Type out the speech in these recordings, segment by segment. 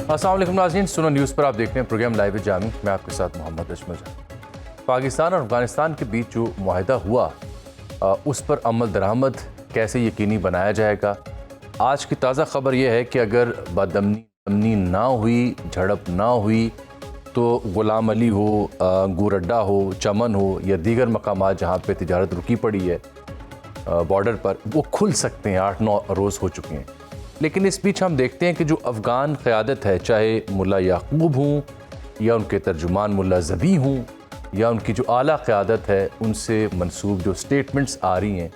السلام علیکم ناظرین، سنو نیوز پر آپ دیکھ رہے ہیں پروگرام لائیو جامی. میں آپ کے ساتھ محمد اشمل. پاکستان اور افغانستان کے بیچ جو معاہدہ ہوا اس پر عمل درآمد کیسے یقینی بنایا جائے گا. آج کی تازہ خبر یہ ہے کہ اگر بدامنی نہ ہوئی، جھڑپ نہ ہوئی تو غلام علی ہو، گورڈا ہو، چمن ہو یا دیگر مقامات جہاں پہ تجارت رکی پڑی ہے بارڈر پر، وہ کھل سکتے ہیں. 8-9 روز ہو چکے ہیں. لیکن اس بیچ ہم دیکھتے ہیں کہ جو افغان قیادت ہے، چاہے ملا یعقوب ہوں یا ان کے ترجمان ملا ذبیح ہوں یا ان کی جو اعلیٰ قیادت ہے، ان سے منسوب جو سٹیٹمنٹس آ رہی ہیں،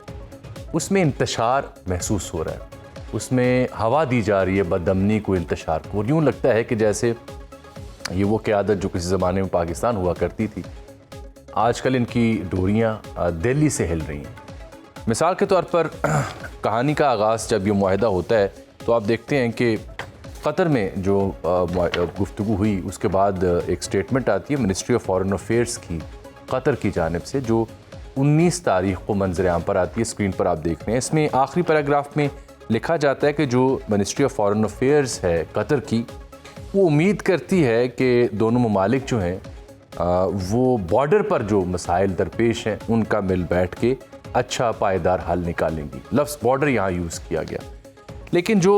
اس میں انتشار محسوس ہو رہا ہے. اس میں ہوا دی جا رہی ہے بدامنی کو، انتشار کو. اور یوں لگتا ہے کہ جیسے یہ وہ قیادت جو کسی زمانے میں پاکستان ہوا کرتی تھی، آج کل ان کی ڈوریاں دہلی سے ہل رہی ہیں. مثال کے طور پر کہانی کا آغاز جب یہ معاہدہ ہوتا ہے تو آپ دیکھتے ہیں کہ قطر میں جو گفتگو ہوئی، اس کے بعد ایک سٹیٹمنٹ آتی ہے منسٹری آف فارن افیئرس کی، قطر کی جانب سے، جو 19 تاریخ کو منظر عام پر آتی ہے. اسکرین پر آپ دیکھ رہے ہیں. اس میں آخری پیراگراف میں لکھا جاتا ہے کہ جو منسٹری آف فارن افیئرس ہے قطر کی، وہ امید کرتی ہے کہ دونوں ممالک جو ہیں وہ بارڈر پر جو مسائل درپیش ہیں ان کا مل بیٹھ کے اچھا پائیدار حل نکالیں گی. لفظ بارڈر یہاں یوز کیا گیا. لیکن جو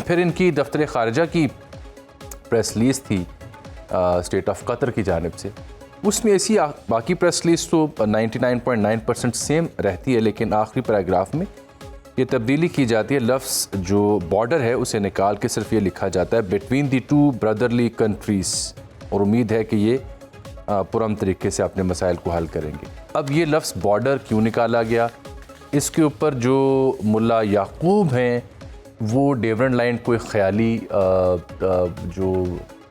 پھر ان کی دفتر خارجہ کی پریس ریلیز تھی اسٹیٹ آف قطر کی جانب سے، اس میں ایسی باقی پریس ریلیز تو 99.9% سیم رہتی ہے، لیکن آخری پیراگراف میں یہ تبدیلی کی جاتی ہے. لفظ جو بارڈر ہے اسے نکال کے صرف یہ لکھا جاتا ہے بٹوین دی ٹو برادرلی کنٹریز، اور امید ہے کہ یہ پرامن طریقے سے اپنے مسائل کو حل کریں گے. اب یہ لفظ بارڈر کیوں نکالا گیا؟ اس کے اوپر جو ملا یعقوب ہیں وہ ڈیورنڈ لائن کو ایک خیالی جو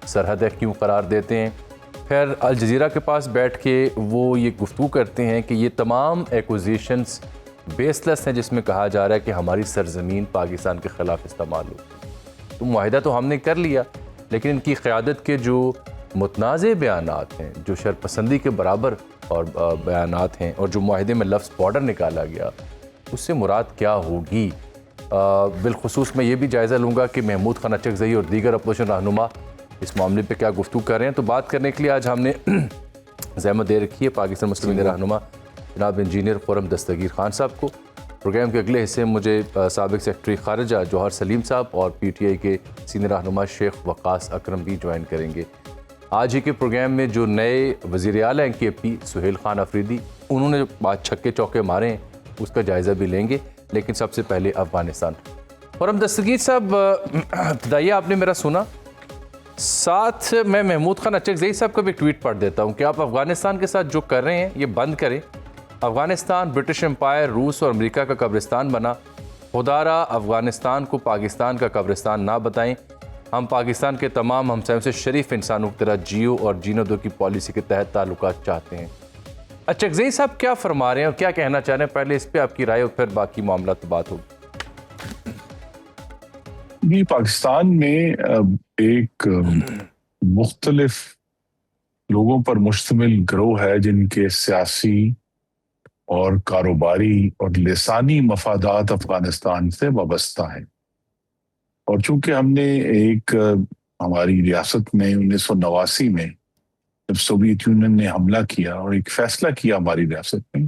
سرحد ہے کیوں قرار دیتے ہیں؟ پھر الجزیرہ کے پاس بیٹھ کے وہ یہ گفتگو کرتے ہیں کہ یہ تمام ایکوزیشنز بیس لیس ہیں، جس میں کہا جا رہا ہے کہ ہماری سرزمین پاکستان کے خلاف استعمال ہو. تو معاہدہ تو ہم نے کر لیا، لیکن ان کی قیادت کے جو متنازع بیانات ہیں، جو شرپسندی کے برابر اور بیانات ہیں، اور جو معاہدے میں لفظ بارڈر نکالا گیا، اس سے مراد کیا ہوگی؟ بالخصوص میں یہ بھی جائزہ لوں گا کہ محمود خان اچکزئی اور دیگر اپوزیشن رہنما اس معاملے پہ کیا گفتگو کر رہے ہیں. تو بات کرنے کے لیے آج ہم نے زحمت دے رکھی ہے پاکستان مسلم لیگ رہنما جناب انجینئر خرم دستگیر خان صاحب کو. پروگرام کے اگلے حصے میں مجھے سابق سیکرٹری خارجہ جوہر سلیم صاحب اور پی ٹی آئی کے سینئر رہنما شیخ وقاص اکرم بھی جوائن کریں گے. آج ہی کے پروگرام میں جو نئے وزیر اعلیٰ ہیں کے پی سہیل خان افریدی، انہوں نے بات چھکے چوکے مارے ہیں، اس کا جائزہ بھی لیں گے. لیکن سب سے پہلے افغانستان. خرم دستگیر صاحب، ابتدائیہ آپ نے میرا سنا، ساتھ میں محمود خان اچکزئی صاحب کا بھی ٹویٹ پڑھ دیتا ہوں کہ آپ افغانستان کے ساتھ جو کر رہے ہیں یہ بند کریں. افغانستان برٹش امپائر، روس اور امریکہ کا قبرستان بنا. خدا را افغانستان کو پاکستان کا قبرستان نہ بتائیں. ہم پاکستان کے تمام ہمسایوں سے شریف انسانوں کی طرح جیو اور جینے دو کی پالیسی کے تحت تعلقات چاہتے ہیں. اچکزئی صاحب کیا فرما رہے ہیں اور کیا کہنا چاہ رہے ہیں؟ پہلے اس پہ آپ کی رائے اور پھر باقی معاملات بات ہوگی. جی، پاکستان میں ایک مختلف لوگوں پر مشتمل گروہ ہے جن کے سیاسی اور کاروباری اور لسانی مفادات افغانستان سے وابستہ ہیں. اور چونکہ ہم نے ہماری ریاست میں 1989 میں جب سوویت یونین نے حملہ کیا اور ایک فیصلہ کیا ہماری ریاست میں،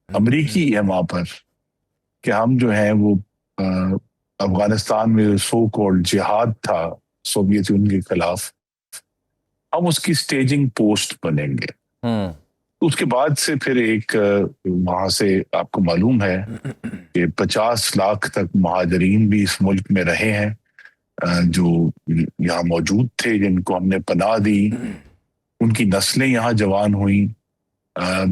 امریکی ہے وہاں پر، کہ ہم جو ہیں وہ افغانستان میں سو کالڈ جہاد تھا سوویت یونین کے خلاف، ہم اس کی سٹیجنگ پوسٹ بنیں گے. اس کے بعد سے پھر وہاں سے آپ کو معلوم ہے کہ 50 لاکھ تک مہاجرین بھی اس ملک میں رہے ہیں جو یہاں موجود تھے، جن کو ہم نے پناہ دی، ان کی نسلیں یہاں جوان ہوئیں.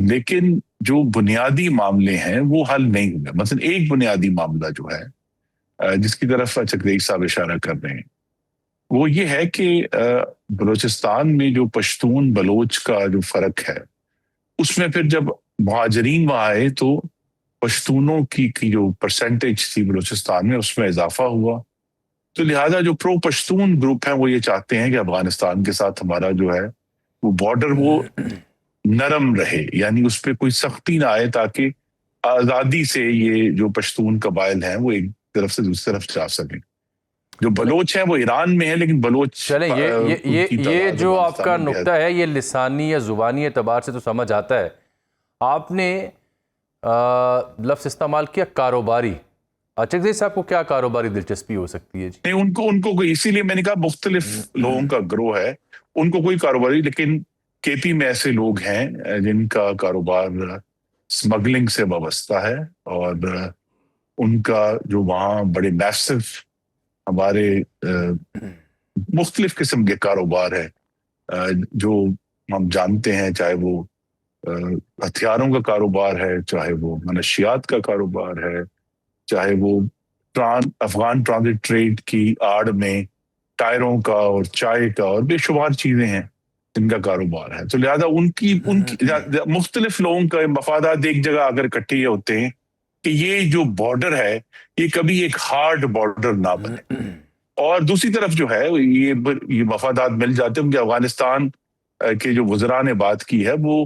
لیکن جو بنیادی معاملے ہیں وہ حل نہیں ہوئے. مثلا ایک بنیادی معاملہ جو ہے جس کی طرف اچکزئی صاحب اشارہ کر رہے ہیں، وہ یہ ہے کہ بلوچستان میں جو پشتون بلوچ کا جو فرق ہے، اس میں پھر جب مہاجرین وہاں آئے تو پشتونوں کی جو پرسنٹیج تھی بلوچستان میں، اس میں اضافہ ہوا. تو لہٰذا جو پرو پشتون گروپ ہیں وہ یہ چاہتے ہیں کہ افغانستان کے ساتھ ہمارا جو ہے وہ بارڈر وہ نرم رہے، یعنی اس پہ کوئی سختی نہ آئے، تاکہ آزادی سے یہ جو پشتون قبائل ہیں وہ ایک طرف سے دوسری طرف جا سکیں. جو بلوچ ہیں وہ ایران میں ہیں، لیکن بلوچ چلیں یہ جو آپ کا نقطہ ہے یہ لسانی یا زبانی اعتبار سے تو سمجھ آتا ہے. آپ نے لفظ استعمال کیا کاروباری. اچھا صاحب کو کیا کاروباری دلچسپی ہو سکتی ہے جی؟ نہیں، ان کو اسی لیے میں نے کہا مختلف لوگوں کا گروہ ہے، ان کو کوئی کاروباری، لیکن کے پی میں ایسے لوگ ہیں جن کا کاروبار سمگلنگ سے وابستہ ہے، اور ان کا جو وہاں بڑے میسو ہمارے مختلف قسم کے کاروبار ہے جو ہم جانتے ہیں، چاہے وہ ہتھیاروں کا کاروبار ہے، چاہے وہ منشیات کا کاروبار ہے، چاہے وہ افغان ٹرانزٹ ٹریڈ کی آڑ میں ٹائروں کا اور چائے کا اور بے شمار چیزیں ہیں جن کا کاروبار ہے. تو لہذا ان کی مختلف لوگوں کا مفادات ایک جگہ اگر اکٹھے ہوتے ہیں کہ یہ جو بارڈر ہے یہ کبھی ایک ہارڈ بارڈر نہ بنے. اور دوسری طرف جو ہے یہ مفادات مل جاتے ہیں کہ افغانستان کے جو وزراء نے بات کی ہے، وہ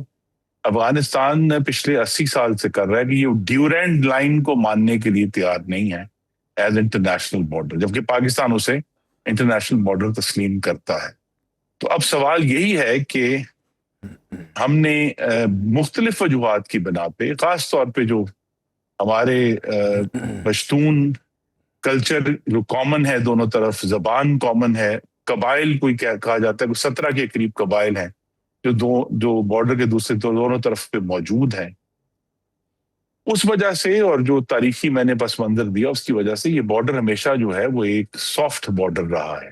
افغانستان پچھلے 80 سال سے کر رہا ہے کہ یہ ڈیورینڈ لائن کو ماننے کے لیے تیار نہیں ہے ایز انٹرنیشنل بارڈر، جبکہ پاکستان اسے انٹرنیشنل بارڈر تسلیم کرتا ہے. تو اب سوال یہی ہے کہ ہم نے مختلف وجوہات کی بنا پہ، خاص طور پہ جو ہمارے پشتون کلچر جو کامن ہے دونوں طرف، زبان کامن ہے، قبائل کوئی کہا جاتا ہے 17 کے قریب قبائل ہیں جو بارڈر کے دوسرے دونوں طرف پہ موجود ہیں. اس وجہ سے اور جو تاریخی میں نے پس منظر دیا اس کی وجہ سے یہ بارڈر ہمیشہ جو ہے وہ ایک سافٹ بارڈر رہا ہے.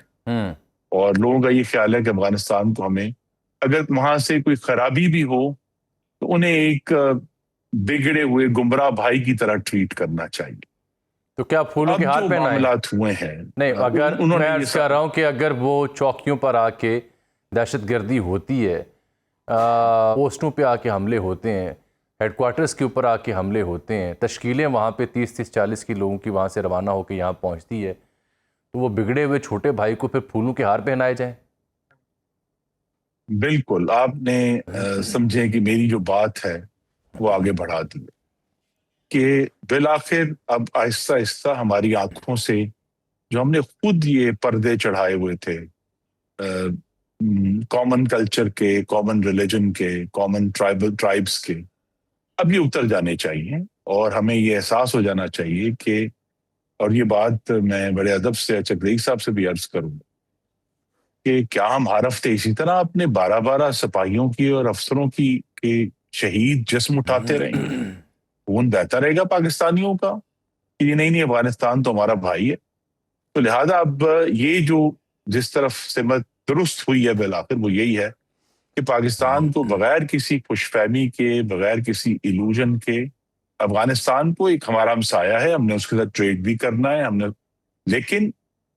اور لوگوں کا یہ خیال ہے کہ افغانستان کو ہمیں اگر وہاں سے کوئی خرابی بھی ہو تو انہیں ایک بگڑے ہوئے گمراہ بھائی کی طرح ٹریٹ کرنا چاہیے. تو کیا پھولوں کے ہار پہنائیں؟ معاملات ہوئے ہیں نہیں، اگر میں عرض کر رہا ہوں کہ اگر وہ چوکیوں پر آ کے دہشت گردی ہوتی ہے، پوسٹوں پہ آ کے حملے ہوتے ہیں، ہیڈ کوارٹرز کے اوپر آ کے حملے ہوتے ہیں، تشکیلیں وہاں پہ 30-40 کی لوگوں کی وہاں سے روانہ ہو کے یہاں پہنچتی ہے، تو وہ بگڑے ہوئے چھوٹے بھائی کو پھر پھولوں کے ہار پہنائے جائیں؟ بالکل، آپ نے سمجھے کہ میری جو بات ہے وہ آگے بڑھا دی کہ بالآخر اب آہستہ آہستہ ہماری آنکھوں سے جو ہم نے خود یہ پردے چڑھائے ہوئے تھے کامن کلچر کے، کامن ریلیجن کے، کامن ٹرائبس کے، اب یہ اتر جانے چاہیے. اور ہمیں یہ احساس ہو جانا چاہیے کہ، اور یہ بات میں بڑے ادب سے چکدئی صاحب سے بھی عرض کروں کہ کیا ہم ہر ہفتے اسی طرح اپنے 12 سپاہیوں کی اور افسروں کی کے شہید جسم اٹھاتے رہیں گے؟ خون بہتا رہے گا پاکستانیوں کا کہ یہ نہیں افغانستان تو ہمارا بھائی ہے. تو لہذا اب یہ جو جس طرف سمت درست ہوئی ہے بالآخر وہ یہی ہے کہ پاکستان کو بغیر کسی خوش فہمی کے، بغیر کسی ایلوژن کے، افغانستان کو ایک ہمارا ہمسایہ ہے، ہم نے اس کے ساتھ ٹریڈ بھی کرنا ہے، لیکن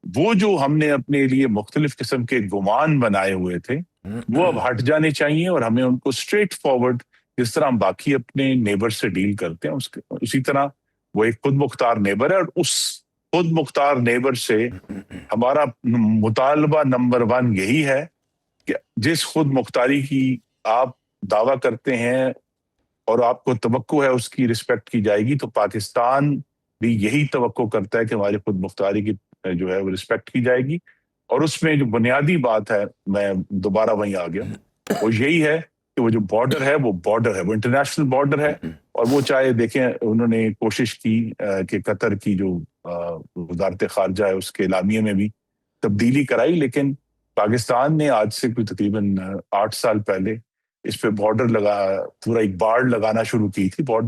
وہ جو ہم نے اپنے لیے مختلف قسم کے گمان بنائے ہوئے تھے وہ اب ہٹ جانے چاہیے، اور ہمیں ان کو اسٹریٹ فارورڈ جس طرح ہم باقی اپنے نیبر سے ڈیل کرتے ہیں اسی طرح وہ ایک خود مختار نیبر ہے، اور اس خود مختار نیبر سے ہمارا مطالبہ نمبر 1 یہی ہے کہ جس خود مختاری کی آپ دعویٰ کرتے ہیں اور آپ کو توقع ہے اس کی رسپیکٹ کی جائے گی، تو پاکستان بھی یہی توقع کرتا ہے کہ ہماری خود مختاری کی جو ہے وہ رسپیکٹ کی جائے گی. اور اس میں جو بنیادی بات ہے، میں دوبارہ وہیں آ گیا، وہ یہی ہے کہ وہ جو بارڈر ہے وہ انٹرنیشنل بارڈر ہے. اور وہ چاہے دیکھیں انہوں نے کوشش کی کہ قطر کی جو وزارت خارجہ ہے اس کے اعلامیے میں بھی تبدیلی کرائی، لیکن پاکستان نے آج سے کوئی تقریباً 8 سال پہلے اس پہ بارڈر پورا ایک بارڈ لگانا شروع کی تھی بارڈر